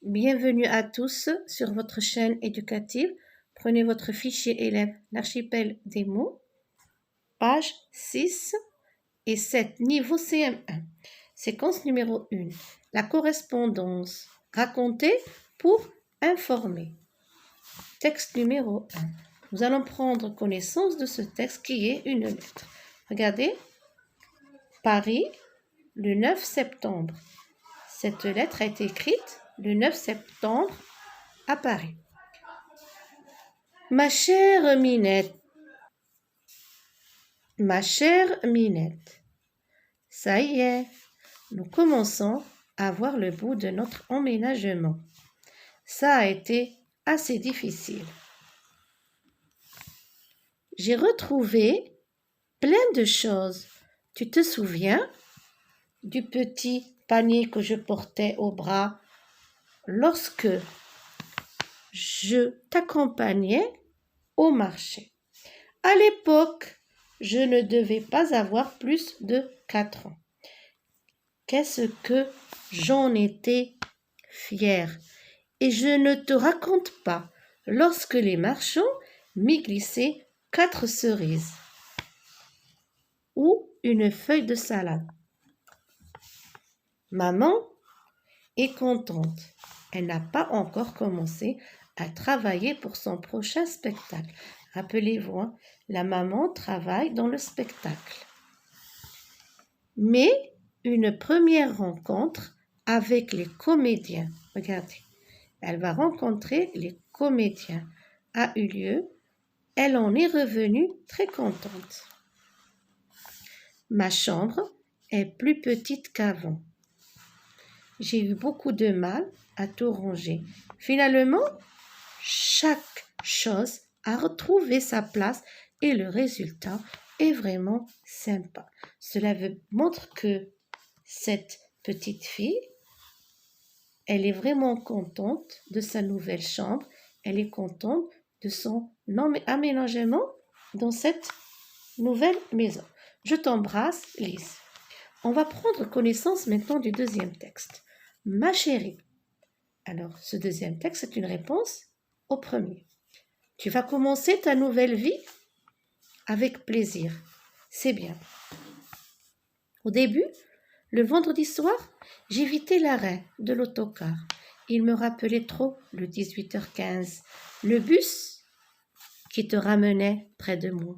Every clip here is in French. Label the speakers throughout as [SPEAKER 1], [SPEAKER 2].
[SPEAKER 1] Bienvenue à tous sur votre chaîne éducative. Prenez votre fichier élève, l'archipel des mots, pages 6 et 7, niveau CM1. Séquence numéro 1. La correspondance. Raconter pour informer. Texte numéro 1. Nous allons prendre connaissance de ce texte qui est une lettre. Regardez. Paris, le 9 septembre. Cette lettre a été écrite le 9 septembre à Paris. Ma chère Minette, ça y est, nous commençons à voir le bout de notre emménagement. Ça a été assez difficile. J'ai retrouvé plein de choses. Tu te souviens du petit panier que je portais au bras lorsque je t'accompagnais au marché. À l'époque, je ne devais pas avoir plus de 4 ans. Qu'est-ce que j'en étais fière. Et je ne te raconte pas lorsque les marchands m'y glissaient 4 cerises ou une feuille de salade. Maman est contente. Elle n'a pas encore commencé à travailler pour son prochain spectacle. Rappelez-vous, hein, la maman travaille dans le spectacle. Mais une première rencontre avec les comédiens, regardez, elle va rencontrer les comédiens, a eu lieu. Elle en est revenue très contente. Ma chambre est plus petite qu'avant. J'ai eu beaucoup de mal à tout ranger. Finalement, chaque chose a retrouvé sa place et le résultat est vraiment sympa. Cela montre que cette petite fille, elle est vraiment contente de sa nouvelle chambre. Elle est contente de son aménagement dans cette nouvelle maison. Je t'embrasse, Lise. On va prendre connaissance maintenant du deuxième texte. Ma chérie. Alors, ce deuxième texte, c'est une réponse au premier. Tu vas commencer ta nouvelle vie avec plaisir. C'est bien. Au début, le vendredi soir, j'évitais l'arrêt de l'autocar. Il me rappelait trop le 18h15, le bus qui te ramenait près de moi.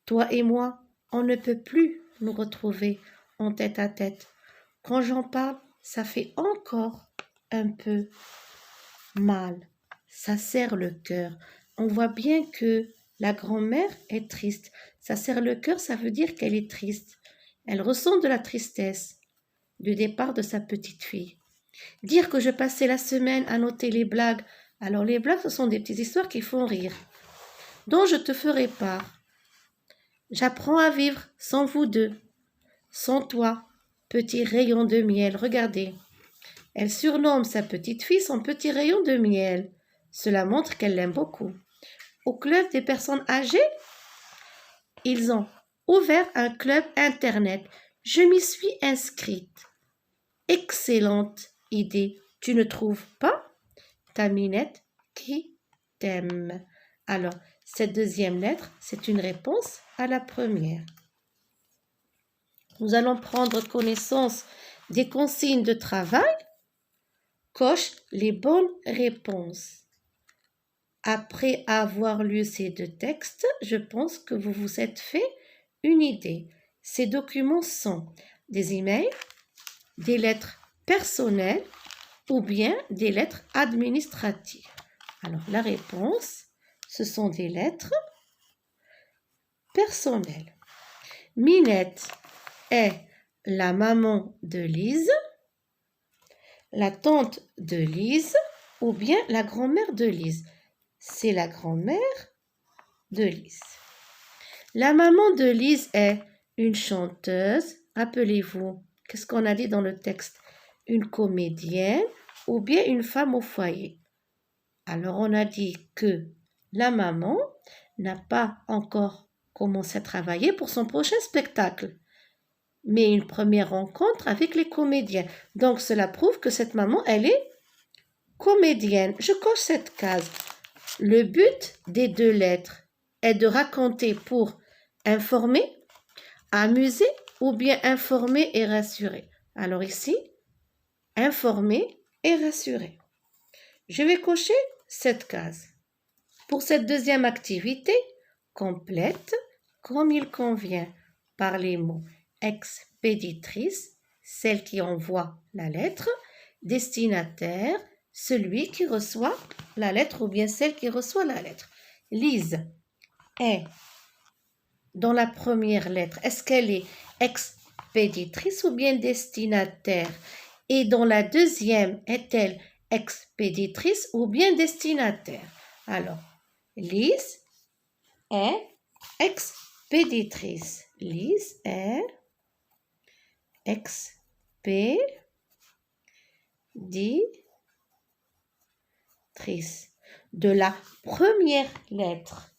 [SPEAKER 1] Toi et moi, on ne peut plus nous retrouver en tête à tête. Quand j'en parle, ça fait encore un peu mal. Ça serre le cœur. On voit bien que la grand-mère est triste. Ça serre le cœur, ça veut dire qu'elle est triste. Elle ressent de la tristesse du départ de sa petite fille. Dire que je passais la semaine à noter les blagues. Alors les blagues, ce sont des petites histoires qui font rire, dont je te ferai part. J'apprends à vivre sans vous deux, sans toi, petit rayon de miel. Regardez, elle surnomme sa petite fille son petit rayon de miel. Cela montre qu'elle l'aime beaucoup. Au club des personnes âgées, ils ont ouvert un club internet. Je m'y suis inscrite. Excellente idée, tu ne trouves pas? Ta Minette qui t'aime. Alors, cette deuxième lettre, c'est une réponse à la première. Nous allons prendre connaissance des consignes de travail. Coche les bonnes réponses. Après avoir lu ces deux textes, je pense que vous vous êtes fait une idée. Ces documents sont des emails, des lettres personnelles ou bien des lettres administratives. Alors, la réponse, ce sont des lettres personnelles. Minette est la maman de Lise, la tante de Lise ou bien la grand-mère de Lise. C'est la grand-mère de Lise. La maman de Lise est une chanteuse. Rappelez-vous, qu'est-ce qu'on a dit dans le texte? Une comédienne ou bien une femme au foyer. Alors, on a dit que la maman n'a pas encore commencé à travailler pour son prochain spectacle, mais une première rencontre avec les comédiens. Donc, cela prouve que cette maman, elle est Comédienne, je coche cette case. Le but des deux lettres est de raconter pour informer, amuser ou bien informer et rassurer. Alors ici, informer et rassurer. Je vais cocher cette case. Pour cette deuxième activité, complète comme il convient par les mots expéditrice, celle qui envoie la lettre, destinataire, celui qui reçoit la lettre ou bien celle qui reçoit la lettre. Lise est dans la première lettre. Est-ce qu'elle est expéditrice ou bien destinataire? Et dans la deuxième, est-elle expéditrice ou bien destinataire? Alors, Lise est expéditrice. Lise est expéditrice de la première lettre,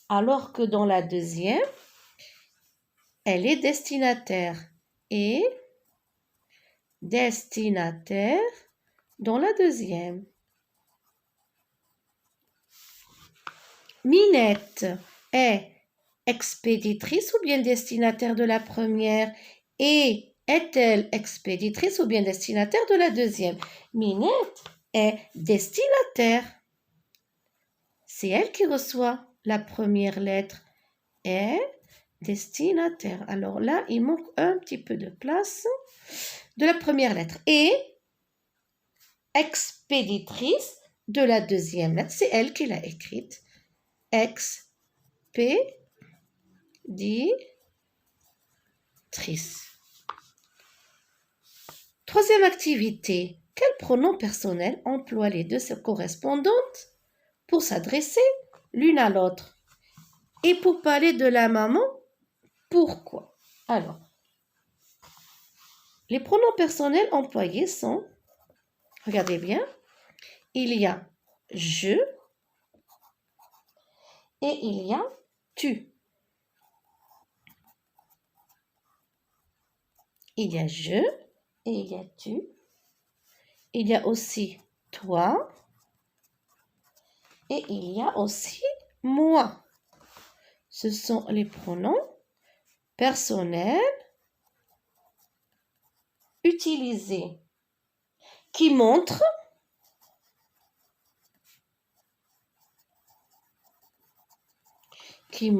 [SPEAKER 1] alors que dans la deuxième, elle est destinataire. Et destinataire dans la deuxième. Minette est expéditrice ou bien destinataire de la première et est-elle expéditrice ou bien destinataire de la deuxième? Minette est destinataire. C'est elle qui reçoit la première lettre. Est destinataire. Alors là, il manque un petit peu de place de la première lettre. Et expéditrice de la deuxième lettre, c'est elle qui l'a écrite. Expéditrice. Troisième activité. Quel pronom personnel emploie les deux correspondantes pour s'adresser l'une à l'autre? Et pour parler de la maman, pourquoi? Alors, les pronoms personnels employés sont, regardez bien, il y a je et il y a tu. Il y a je et il y a tu. Il y a aussi toi et il y a aussi moi. Ce sont les pronoms personnels utilisés qui montrent qu'il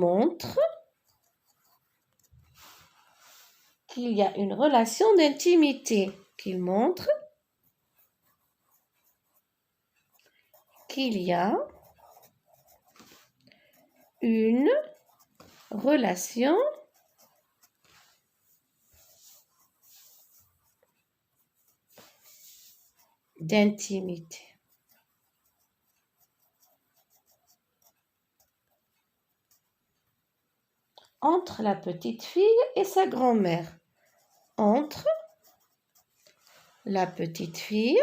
[SPEAKER 1] y a une relation d'intimité, qui montre qu'il y a une relation d'intimité. Entre la petite fille et sa grand-mère. Entre la petite fille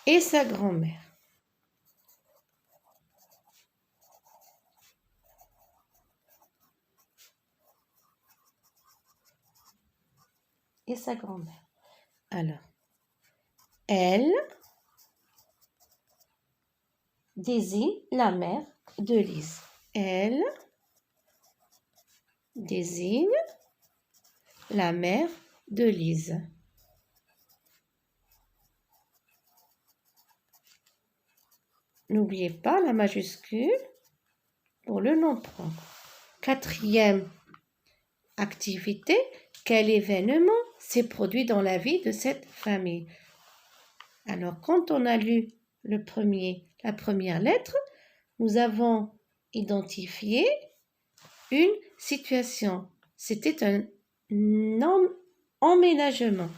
[SPEAKER 1] et sa grand-mère. Et sa grand-mère. Alors, elle désigne la mère de Lise. Elle désigne la mère de Lise. N'oubliez pas la majuscule pour le nom propre. Quatrième activité, quel événement s'est produit dans la vie de cette famille? Alors, quand on a lu la première lettre, nous avons identifié une situation. C'était un emménagement.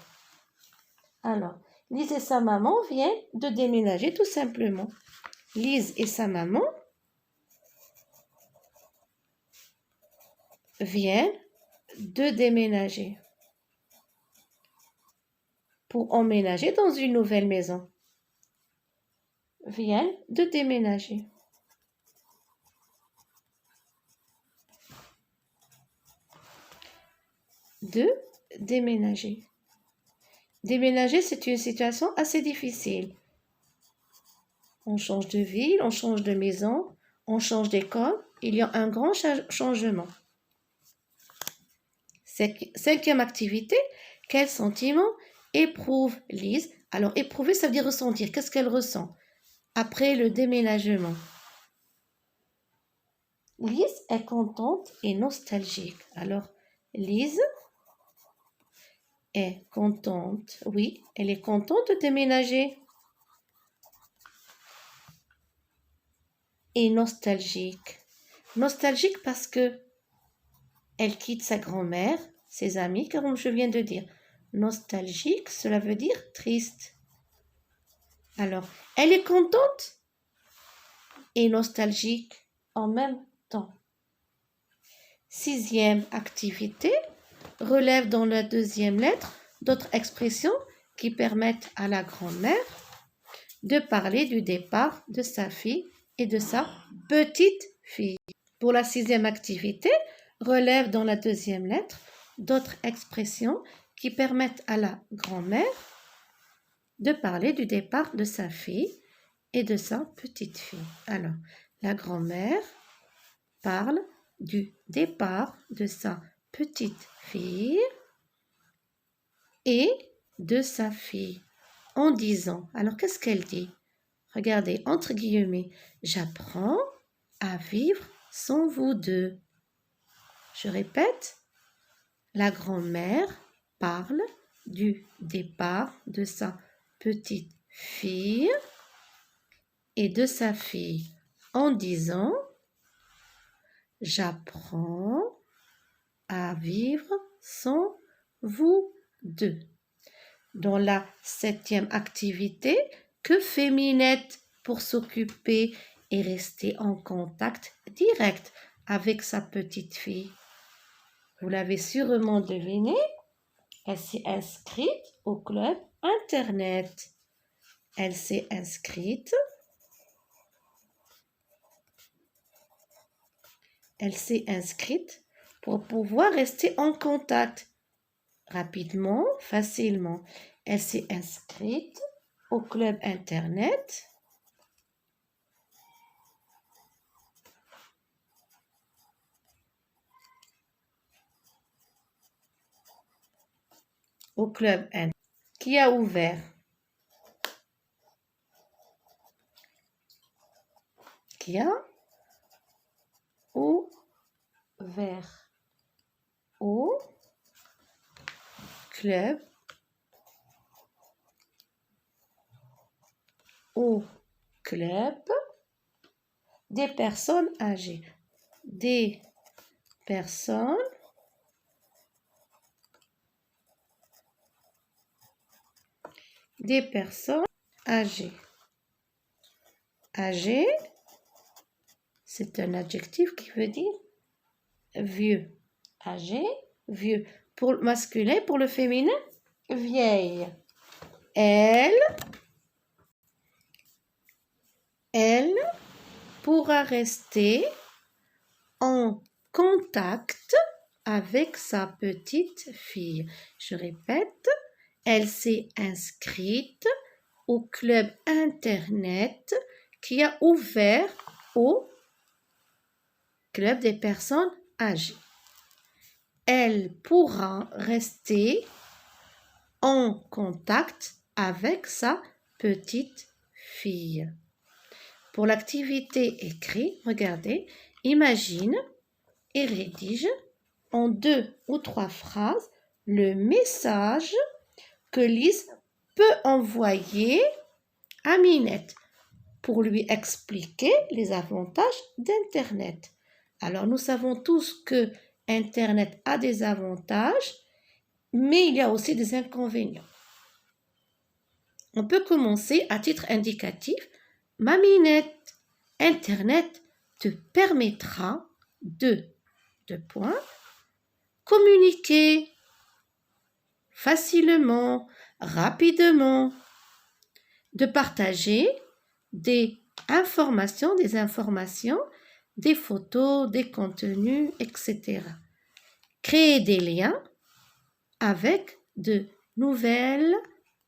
[SPEAKER 1] Alors, Lise et sa maman viennent de déménager tout simplement. Lise et sa maman viennent de déménager pour emménager dans une nouvelle maison. Viennent de déménager. de déménager. Déménager, c'est une situation assez difficile. On change de ville, on change de maison, on change d'école. Il y a un grand changement. Cinquième activité, quel sentiment éprouve Lise? Alors, éprouver, ça veut dire ressentir. Qu'est-ce qu'elle ressent après le déménagement? Lise est contente et nostalgique. Alors, Lise est contente. Oui, elle est contente de déménager. Et nostalgique. Nostalgique parce que elle quitte sa grand-mère, ses amis, comme je viens de dire. Nostalgique, cela veut dire triste. Alors, elle est contente et nostalgique en même temps. Sixième activité, relève dans la deuxième lettre d'autres expressions qui permettent à la grand-mère de parler du départ de sa fille et de sa petite fille. Pour la sixième activité, relève dans la deuxième lettre d'autres expressions qui permettent à la grand-mère de parler du départ de sa fille et de sa petite fille. Alors, la grand-mère parle du départ de sa petite fille et de sa fille en disant, alors qu'est-ce qu'elle dit? Regardez, entre guillemets, j'apprends à vivre sans vous deux. Je répète, la grand-mère parle du départ de sa petite fille et de sa fille en disant j'apprends à vivre sans vous deux. Dans la septième activité, que fait Minette pour s'occuper et rester en contact direct avec sa petite fille? Vous l'avez sûrement deviné, elle s'est inscrite au club Internet. Elle s'est inscrite. Elle s'est inscrite pour pouvoir rester en contact rapidement, facilement. Elle s'est inscrite au club Internet. Au club Internet qui a ouvert. Qui a ouvert au club des personnes âgées. Des personnes âgées. Âgé, c'est un adjectif qui veut dire vieux. Âgé, vieux. Pour le masculin, pour le féminin, vieille. Elle pourra rester en contact avec sa petite fille. Je répète, elle s'est inscrite au club Internet qui a ouvert au club des personnes âgées. Elle pourra rester en contact avec sa petite fille. Pour l'activité écrite, regardez, imagine et rédige en 2 ou 3 phrases le message que Lise peut envoyer à Minette pour lui expliquer les avantages d'Internet. Alors, nous savons tous que Internet a des avantages, mais il y a aussi des inconvénients. On peut commencer à titre indicatif. Ma Minette, Internet te permettra de communiquer facilement, rapidement, de partager des informations, des photos, des contenus, etc. Créer des liens avec de nouvelles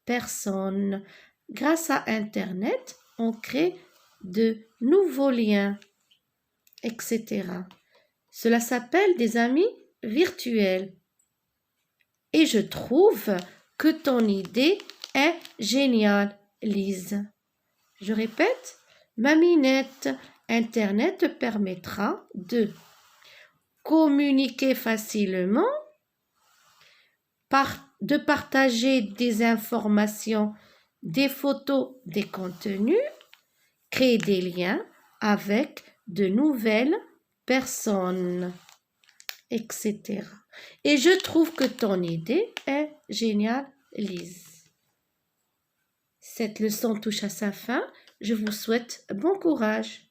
[SPEAKER 1] personnes. Grâce à Internet, on crée de nouveaux liens, etc. Cela s'appelle des amis virtuels. Et je trouve que ton idée est géniale, Lise. Je répète, Maminette, Internet te permettra de communiquer facilement, de partager des informations, des photos, des contenus, créer des liens avec de nouvelles personnes, etc. Et je trouve que ton idée est géniale, Lise. Cette leçon touche à sa fin. Je vous souhaite bon courage.